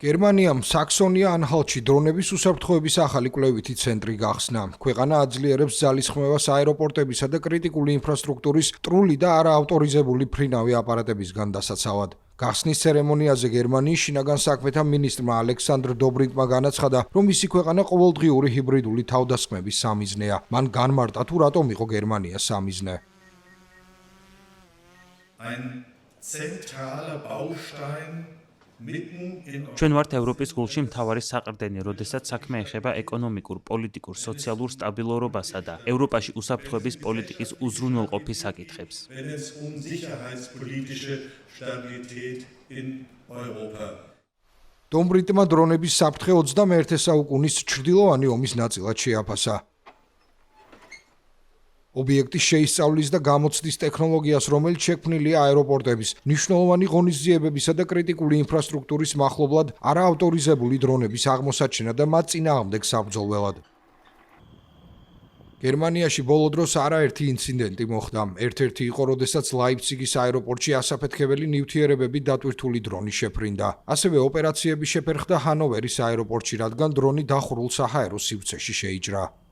გერმანიამ საქსონია-ანჰალტში დრონების უსაფრთხოების ახალი კვლევითი ცენტრი გახსნა. ქვეყანა აძლიერებს ძალისხმევას აეროპორტებისა და კრიტიკული ინფრასტრუქტურის ტრული და არაავტორიზებული ფრინავი აპარატებისგან დასაცავად. გახსნის ცერემონიაზე გერმანიის შინაგან საქმეთა მინისტრმა ალექსანდრ დობრინტმა განაცხადა, რომ მისი ქვეყანა ყოველდღიური ჰიბრიდული თავდასხმების სამიზნეა. მან განმარტა, თუ რატომ იყო გერმანია სამიზნე. ჩვენ ვართ ევროპის გულში მთავარი საყრდენი, როდესაც საქმე ეხება ეკონომიკურ, პოლიტიკურ, სოციალურ სტაბილურობასა და ევროპაში უსაფრთხოების პოლიტიკის უზრუნველყოფის საკითხებს. დობრინტმა დრონების საფრთხე 21 საუკუნის ჩრდილოვანი ომის ნაწილად შეაფასა. ობიექტის შეისწავლის და გამოცდის ტექნოლოგიას, რომელიც შექმნილია აეროპორტების, მნიშვნელოვანი ღონისძიებებისა და კრიტიკული ინფრასტრუქტურის მახლობლად არაავტორიზებული დრონების აღმოსაჩენა და მათ წინააღმდეგ საბრძოლველად. გერმანიაში ბოლო დროს არაერთი ინციდენტი მოხდა. ერთ-ერთი იყო, როდესაც ლაიფციგის აეროპორტში ასაფეთქებელი ნივთიერებებით დატვირთული დრონი შეფრინდა. ასევე ოპერაციები შეფერხდა ჰანოვერის აეროპორტში, რადგან დრონი დახურულ საჰაერო სივრცეში შეიჯრა.